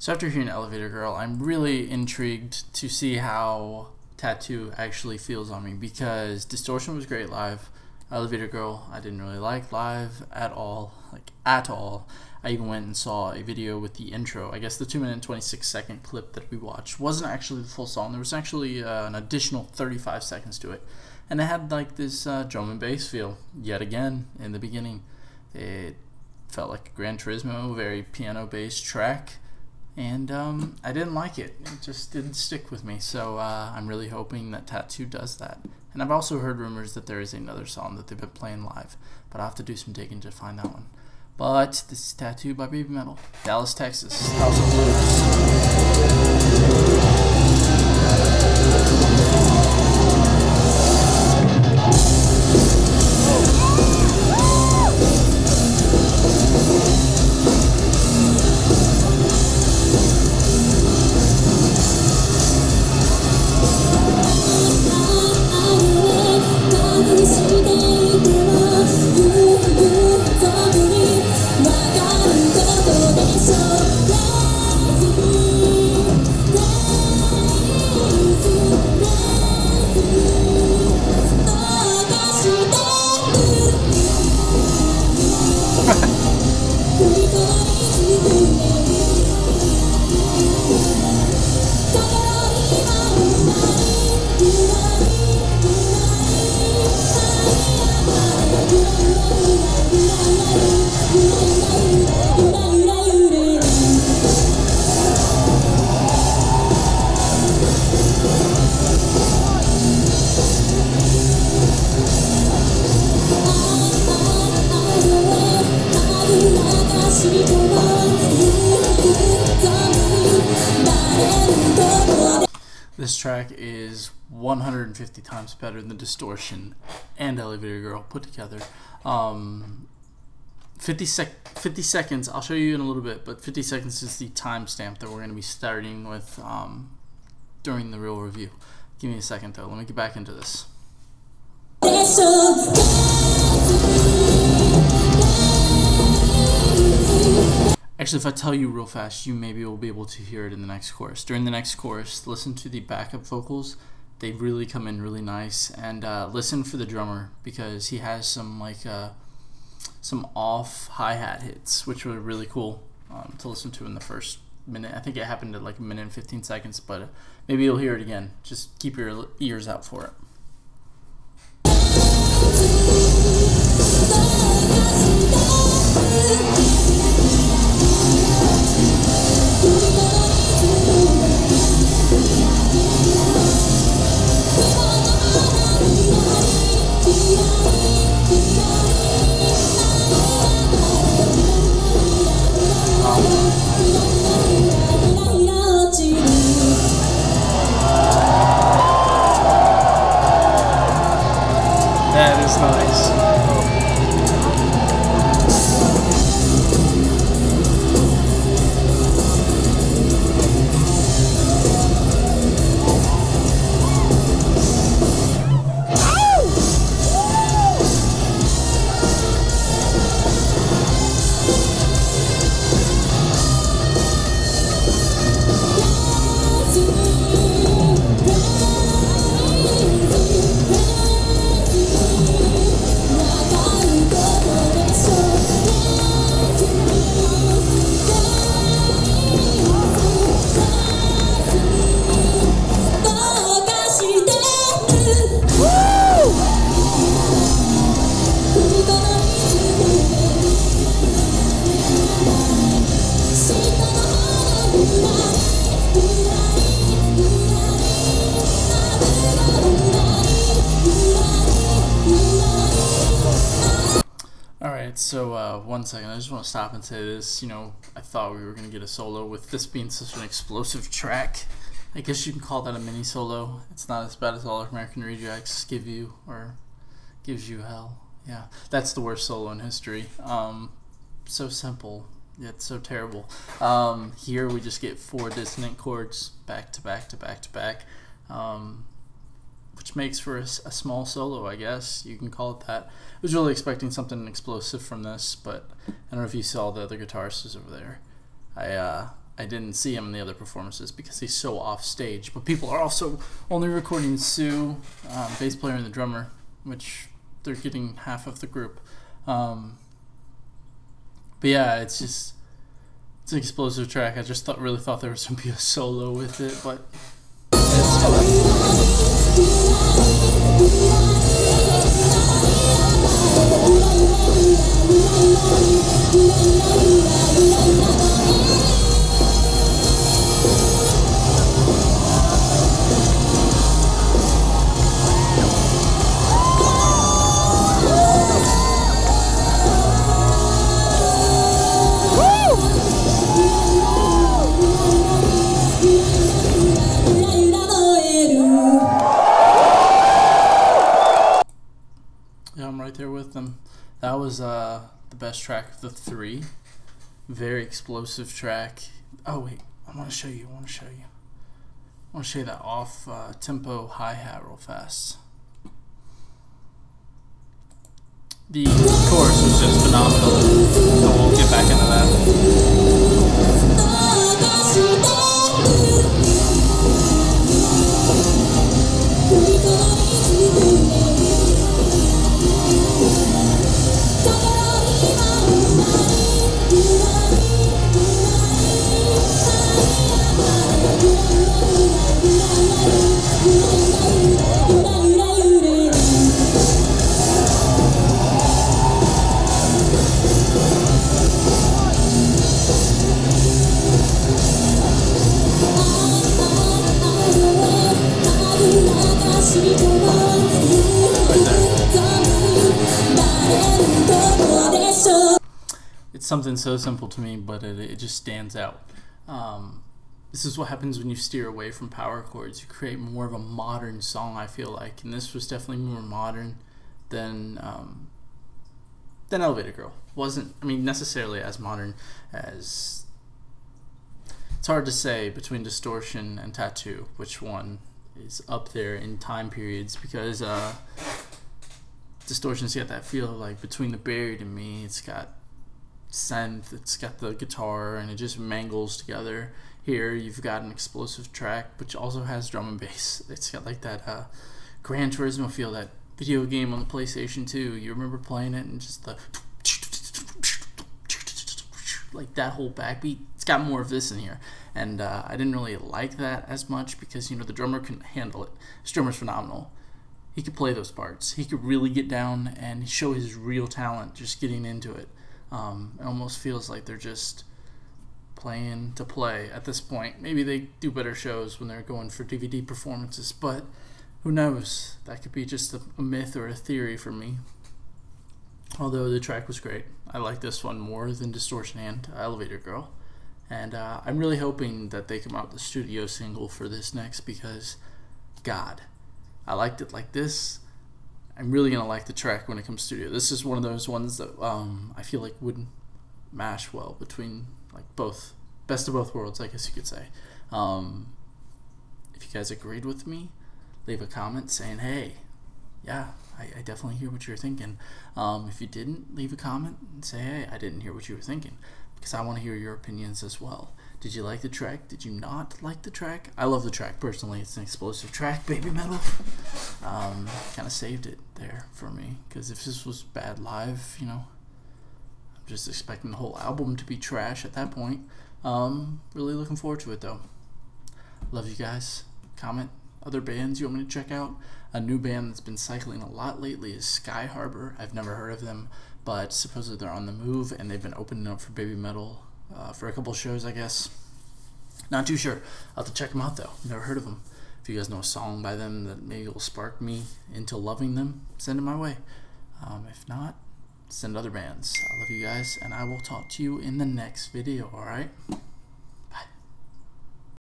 So after hearing Elevator Girl, I'm really intrigued to see how Tattoo actually feels on me, because Distortion was great live. Elevator Girl I didn't really like live at all, I even went and saw a video with the intro. I guess the 2 minute and 26-second clip that we watched wasn't actually the full song. There was actually an additional 35 seconds to it, and it had like this drum and bass feel yet again in the beginning. It felt like a Gran Turismo, very piano-based track, and I didn't like it. It just didn't stick with me, so I'm really hoping that Tattoo does that. And I've also heard rumors that there is another song that they've been playing live, but I'll have to do some digging to find that one. But this is Tattoo by Babymetal, Dallas, Texas, House of Blues. This track is 150 times better than Distortion and Elevator Girl put together. 50 seconds, I'll show you in a little bit, but 50 seconds is the timestamp that we're going to be starting with during the real review. Give me a second though, let me get back into this. Actually, if I tell you real fast, you maybe will be able to hear it in the next chorus. During the next chorus, listen to the backup vocals. They really come in really nice. And listen for the drummer, because he has some some off hi-hat hits, which were really cool to listen to in the first minute. I think it happened at like 1 minute and 15 seconds, but maybe you'll hear it again. Just keep your ears out for it. That is nice. Alright, so 1 second, I just want to stop and say this. I thought we were going to get a solo with this being such an explosive track. I guess you can call that a mini solo. It's not as bad as All American Rejects give you, or gives you hell. Yeah, that's the worst solo in history. So simple, yet so terrible. Here we just get 4 dissonant chords back to back to back to back. which makes for a small solo, I guess you can call it that. I was really expecting something explosive from this, but I don't know if you saw the other guitarist is over there. I I didn't see him in the other performances because he's so off stage. But people are also only recording Sue, bass player and the drummer, which they're getting half of the group. But yeah, it's an explosive track. I just really thought there was going to be a solo with it, but it's right there with them. That was the best track of the three. Very explosive track. Oh wait, I want to show you that off tempo hi-hat real fast. The chorus was just phenomenal, so we'll get back into that. It's something so simple to me, but it just stands out. This is what happens when you steer away from power chords. You create more of a modern song, I feel like, and this was definitely more modern than Elevator Girl. Wasn't, I mean, necessarily as modern as... It's hard to say between Distortion and Tattoo which one is up there in time periods, because Distortion's got that feel like Between the Buried and Me. It's got synth, it's got the guitar, and it just mangles together. Here you've got an explosive track which also has drum and bass. It's got like that Gran Turismo feel, that video game on the PlayStation 2. You remember playing it, and just the like that whole backbeat. It's got more of this in here, and I didn't really like that as much because, you know, the drummer couldn't handle it. This drummer's phenomenal. He could play those parts. He could really get down and show his real talent just getting into it. It almost feels like they're just playing to play at this point. Maybe they do better shows when they're going for DVD performances, but who knows? That could be just a myth or a theory for me. Although the track was great. I like this one more than Distortion and Elevator Girl. And I'm really hoping that they come out with a studio single for this next, because, God, I liked it like this. I'm really going to like the track when it comes studio. This is one of those ones that I feel like would mash well between like both, best of both worlds, I guess you could say. If you guys agreed with me, leave a comment saying, hey, yeah, I definitely hear what you're thinking. If you didn't, leave a comment and say, hey, I didn't hear what you were thinking, because I want to hear your opinions as well. Did you like the track? Did you not like the track? I love the track personally. It's an explosive track, Babymetal. Kind of saved it there for me, because if this was bad live, you know, I'm just expecting the whole album to be trash at that point. Really looking forward to it though. Love you guys. Comment other bands you want me to check out. A new band that's been cycling a lot lately is Sky Harbor. I've never heard of them, but supposedly they're on the move, and they've been opening up for Babymetal for a couple shows, I guess. Not too sure. I'll have to check them out though. Never heard of them. If you guys know a song by them that maybe will spark me into loving them, send it my way. If not, send other bands. I love you guys, and I will talk to you in the next video, alright?